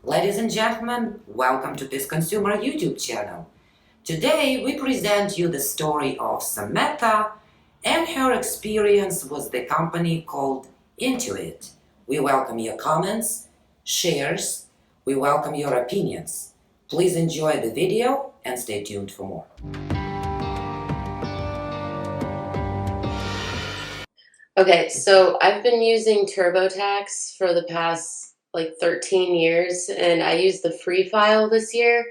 Ladies and gentlemen, welcome to this consumer YouTube channel. Today we present you the story of Samantha and her experience with the company called Intuit. We welcome your comments, shares, we welcome your opinions. Please enjoy the video and stay tuned for more. Okay, so I've been using TurboTax for the past 13 years, and I used the FreeFile this year.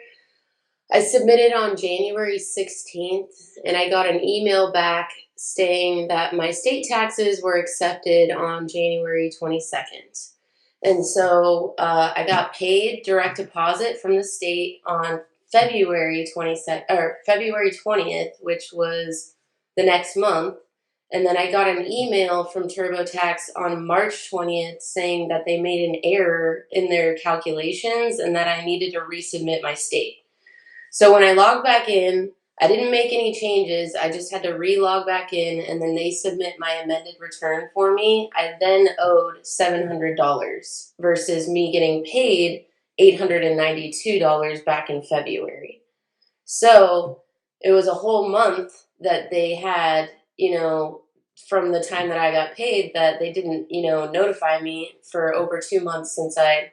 I submitted on January 16th, and I got an email back saying that my state taxes were accepted on January 22nd. And so I got paid direct deposit from the state on February 22nd or February 20th, which was the next month. And then I got an email from TurboTax on March 20th saying that they made an error in their calculations and that I needed to resubmit my state. So when I logged back in, I didn't make any changes. I just had to re-log back in, and then they submit my amended return for me. I then owed $700 versus me getting paid $892 back in February. So it was a whole month that they had, from the time that I got paid, that they didn't, notify me for over 2 months since I,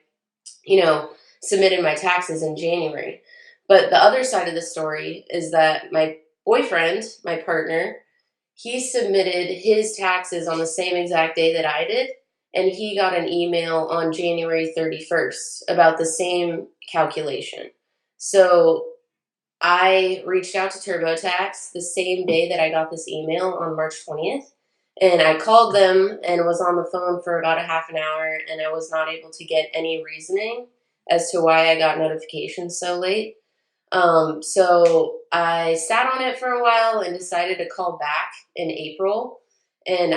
submitted my taxes in January. But the other side of the story is that my boyfriend, my partner, he submitted his taxes on the same exact day that I did, and he got an email on January 31st about the same calculation. So I reached out to TurboTax the same day that I got this email on March 20th, and I called them and was on the phone for about a half an hour, and I was not able to get any reasoning as to why I got notifications so late. So I sat on it for a while and decided to call back in April. And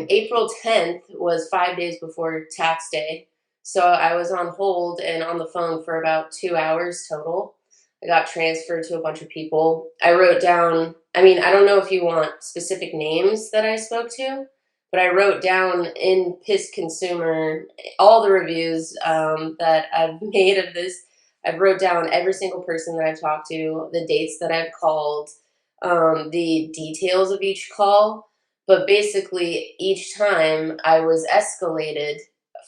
April 10th was 5 days before tax day. So I was on hold and on the phone for about 2 hours total. I got transferred to a bunch of people. I wrote down, I don't know if you want specific names that I spoke to, but I wrote down in Piss Consumer all the reviews that I've made of this. I've wrote down every single person that I've talked to, the dates that I've called, the details of each call. But basically, each time I was escalated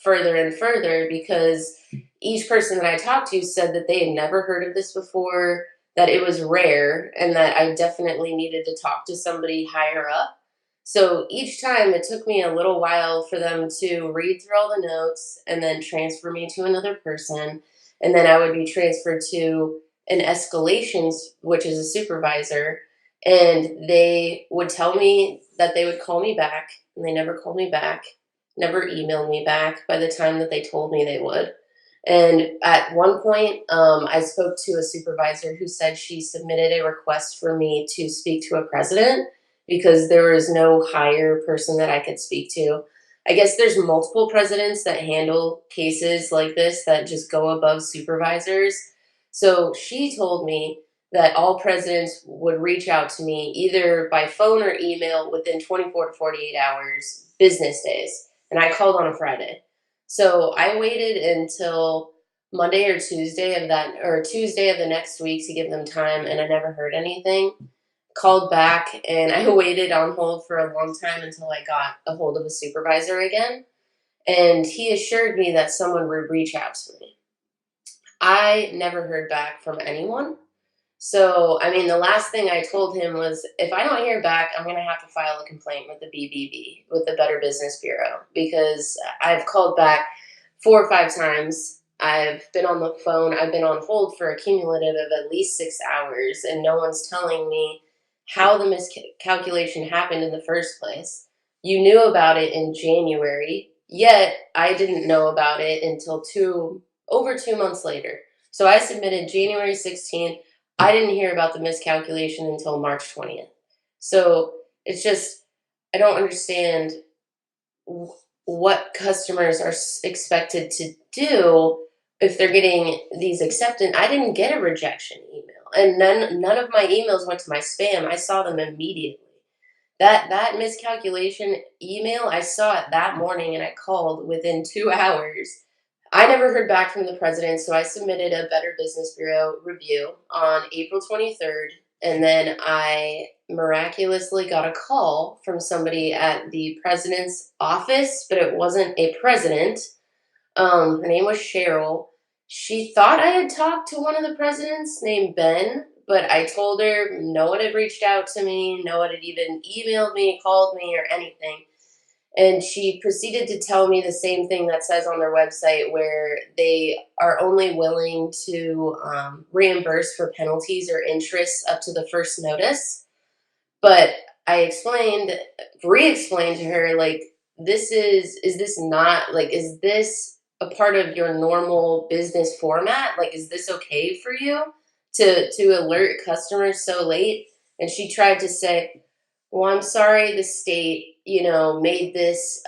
further and further because each person that I talked to said that they had never heard of this before, that it was rare, and that I definitely needed to talk to somebody higher up. So each time it took me a little while for them to read through all the notes and then transfer me to another person. And then I would be transferred to an escalations, which is a supervisor. And they would tell me that they would call me back, and they never called me back, never emailed me back by the time that they told me they would. And at one point, I spoke to a supervisor who said she submitted a request for me to speak to a president because there was no higher person that I could speak to. I guess there's multiple presidents that handle cases like this that just go above supervisors. So she told me that all presidents would reach out to me either by phone or email within 24 to 48 hours, business days. And I called on a Friday. So I waited until Monday or Tuesday of the next week to give them time, and I never heard anything. Called back, and I waited on hold for a long time until I got a hold of a supervisor again. And he assured me that someone would reach out to me. I never heard back from anyone. So, the last thing I told him was if I don't hear back, I'm going to have to file a complaint with the BBB, with the Better Business Bureau, because I've called back 4 or 5 times. I've been on the phone. I've been on hold for a cumulative of at least 6 hours, and no one's telling me how the miscalculation happened in the first place. You knew about it in January, yet I didn't know about it until over 2 months later. So I submitted January 16th. I didn't hear about the miscalculation until March 20th. So it's just, I don't understand what customers are expected to do if they're getting these acceptance. I didn't get a rejection email, and none of my emails went to my spam. I saw them immediately. That miscalculation email, I saw it that morning, and I called within 2 hours. I never heard back from the president, so I submitted a Better Business Bureau review on April 23rd, and then I miraculously got a call from somebody at the president's office, but it wasn't a president. Her name was Cheryl. She thought I had talked to one of the presidents named Ben, but I told her no one had reached out to me, no one had even emailed me, called me, or anything. And she proceeded to tell me the same thing that says on their website, where they are only willing to reimburse for penalties or interest up to the first notice. But I re-explained to her, like, is this not, like, is this a part of your normal business format? Like, is this okay for you to alert customers so late? And she tried to say, well, I'm sorry the state, made this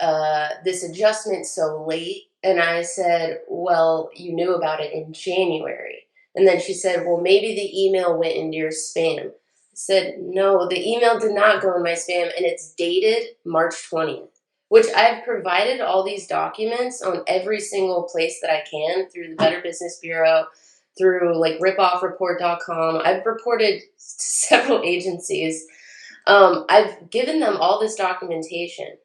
adjustment so late. And I said, well, you knew about it in January. And then she said, well, maybe the email went into your spam. I said, no, the email did not go in my spam, and it's dated March 20th, which I've provided all these documents on every single place that I can through the Better Business Bureau, through like ripoffreport.com. I've reported several agencies. I've given them all this documentation,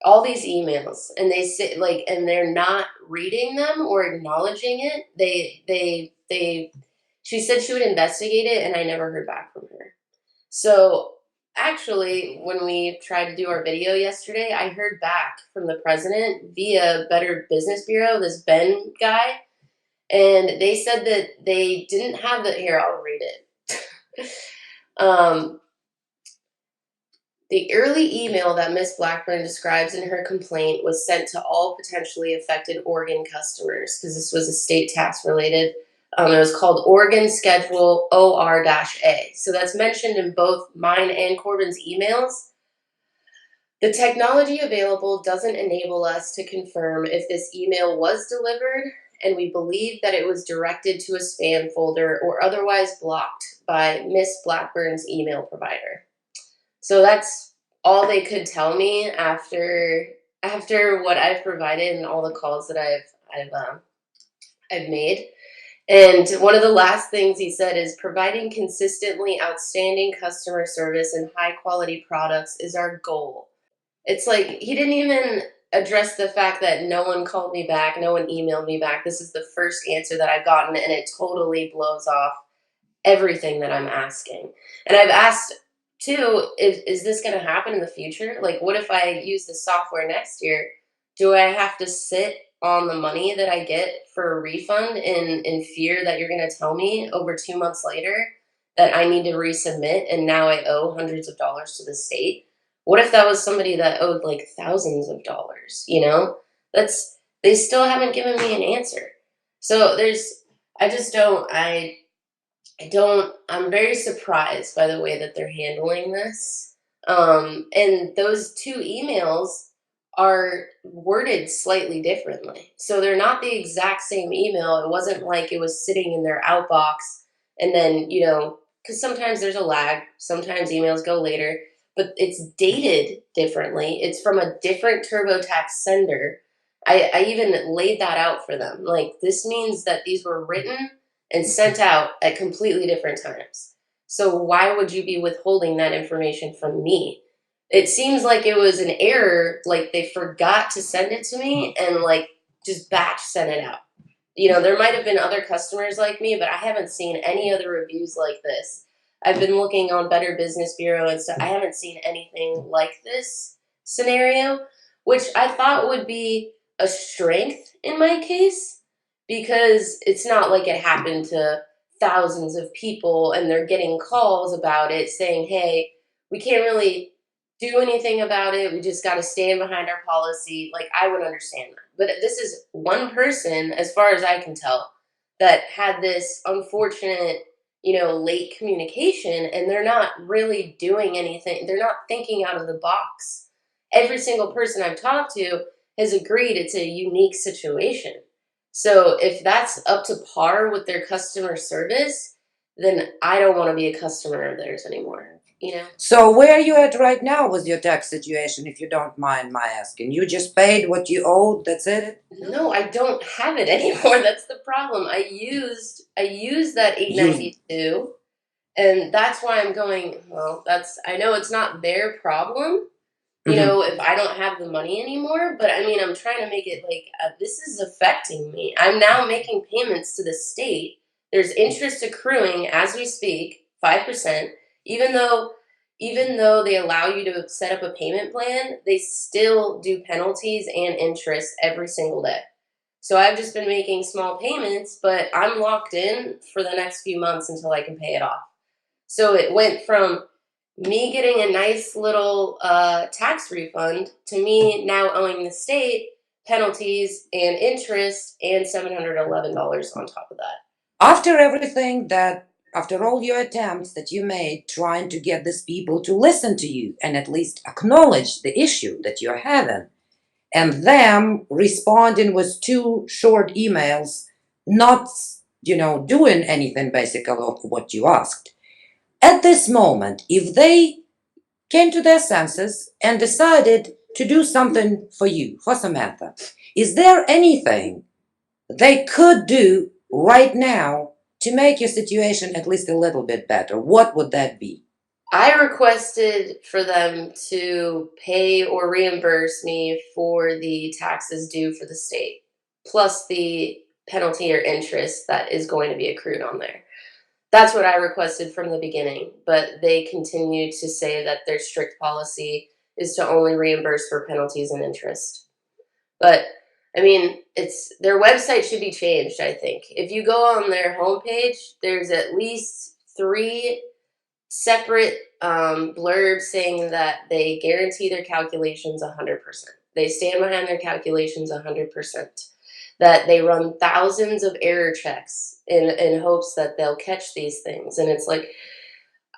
all these emails, and they say, like, and they're not reading them or acknowledging it. She said she would investigate it, and I never heard back from her. So actually, when we tried to do our video yesterday, I heard back from the president via Better Business Bureau, this Ben guy, and they said that they didn't have the, here, I'll read it. The early email that Ms. Blackburn describes in her complaint was sent to all potentially affected Oregon customers, because this was a state tax related. It was called Oregon Schedule OR-A. So that's mentioned in both mine and Corbin's emails. The technology available doesn't enable us to confirm if this email was delivered, and we believe that it was directed to a spam folder or otherwise blocked by Ms. Blackburn's email provider. So that's all they could tell me after what I've provided and all the calls that I've made. And one of the last things he said is, providing consistently outstanding customer service and high quality products is our goal. It's like he didn't even address the fact that no one called me back, no one emailed me back. This is the first answer that I've gotten, and it totally blows off everything that I'm asking. And I've asked too, is this going to happen in the future? Like, what if I use the software next year? Do I have to sit on the money that I get for a refund in fear that you're going to tell me over 2 months later that I need to resubmit and now I owe hundreds of dollars to the state? What if that was somebody that owed like thousands of dollars? They still haven't given me an answer. So I just don't, I'm very surprised by the way that they're handling this. And those two emails are worded slightly differently. So they're not the exact same email. It wasn't like it was sitting in their outbox and then, because sometimes there's a lag, sometimes emails go later, but it's dated differently. It's from a different TurboTax sender. I even laid that out for them. Like, this means that these were written and sent out at completely different times. So why would you be withholding that information from me? It seems like it was an error, like they forgot to send it to me and like just batch sent it out. There might have been other customers like me, but I haven't seen any other reviews like this. I've been looking on Better Business Bureau and stuff. I haven't seen anything like this scenario, which I thought would be a strength in my case, because it's not like it happened to thousands of people and they're getting calls about it saying, hey, we can't really do anything about it. We just got to stand behind our policy. Like, I would understand that. But this is one person, as far as I can tell, that had this unfortunate, late communication, and they're not really doing anything. They're not thinking out of the box. Every single person I've talked to has agreed it's a unique situation. So if that's up to par with their customer service, then I don't want to be a customer of theirs anymore. you know. So where are you at right now with your tax situation, if you don't mind my asking? You just paid what you owed, that's it? No, I don't have it anymore. That's the problem. I used that You 892, and that's why I'm going, well, that's I know it's not their problem, Mhm. if I don't have the money anymore, but I mean, I'm trying to make it like this is affecting me. I'm now making payments to the state. There's interest accruing as we speak, 5%, even though even though they allow you to set up a payment plan, they still do penalties and interest every single day. So I've just been making small payments, but I'm locked in for the next few months until I can pay it off. So it went from me getting a nice little tax refund to me now owing the state penalties and interest and $711 on top of that. After everything that, after all your attempts that you made trying to get these people to listen to you and at least acknowledge the issue that you're having, and them responding with two short emails, not, doing anything basically of what you asked. At this moment, if they came to their senses and decided to do something for you, for Samantha, is there anything they could do right now to make your situation at least a little bit better? What would that be? I requested for them to pay or reimburse me for the taxes due for the state, plus the penalty or interest that is going to be accrued on there. That's what I requested from the beginning, but they continue to say that their strict policy is to only reimburse for penalties and interest. But I mean, it's their website should be changed, I think. If you go on their homepage, there's at least three separate blurbs saying that they guarantee their calculations 100%. They stand behind their calculations 100%. That they run thousands of error checks in hopes that they'll catch these things. And it's like,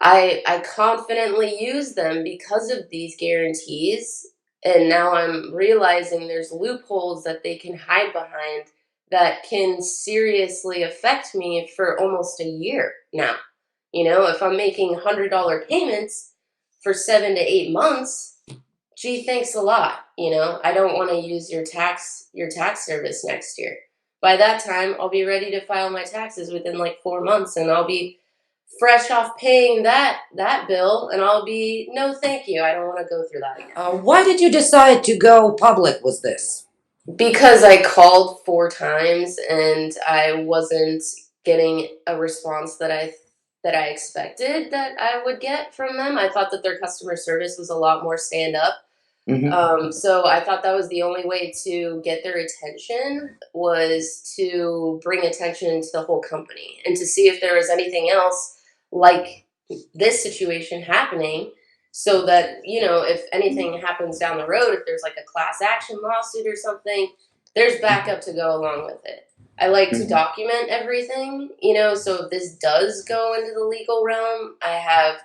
I confidently use them because of these guarantees. And now I'm realizing there's loopholes that they can hide behind that can seriously affect me for almost a year now. If I'm making $100 payments for 7 to 8 months, gee, thanks a lot. I don't want to use your tax service next year. By that time, I'll be ready to file my taxes within like 4 months, and I'll be fresh off paying that bill, and I'll be no, thank you. I don't want to go through that again. Why did you decide to go public with this? Because I called 4 times and I wasn't getting a response that I expected that I would get from them. I thought that their customer service was a lot more stand up. Mhm. So I thought that was the only way to get their attention, was to bring attention to the whole company and to see if there was anything else like this situation happening, so that, if anything happens down the road, if there's like a class action lawsuit or something, there's backup to go along with it. I like to Mhm. document everything, so if this does go into the legal realm, I have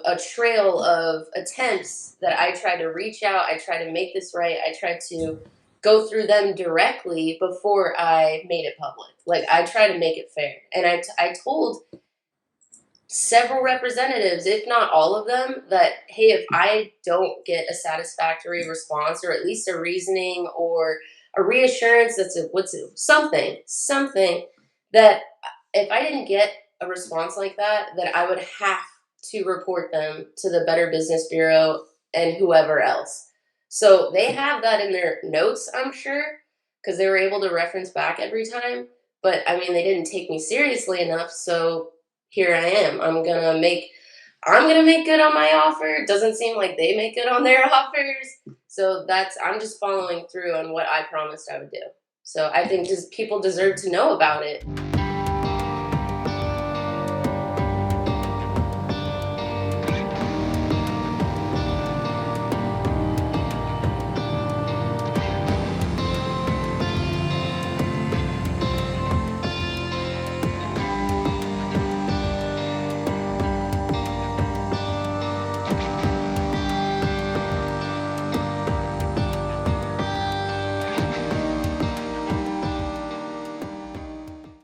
a trail of attempts that I try to reach out. I try to make this right. I try to go through them directly before I made it public. Like, I try to make it fair. And I told several representatives, if not all of them, that, hey, if I don't get a satisfactory response, or at least a reasoning or a reassurance that's something that if I didn't get a response like that I would have to report them to the Better Business Bureau and whoever else. So they have that in their notes, I'm sure, because they were able to reference back every time. But I mean, they didn't take me seriously enough, so here I am. I'm gonna make good on my offer. It doesn't seem like they make good on their offers. So I'm just following through on what I promised I would do. So I think just people deserve to know about it.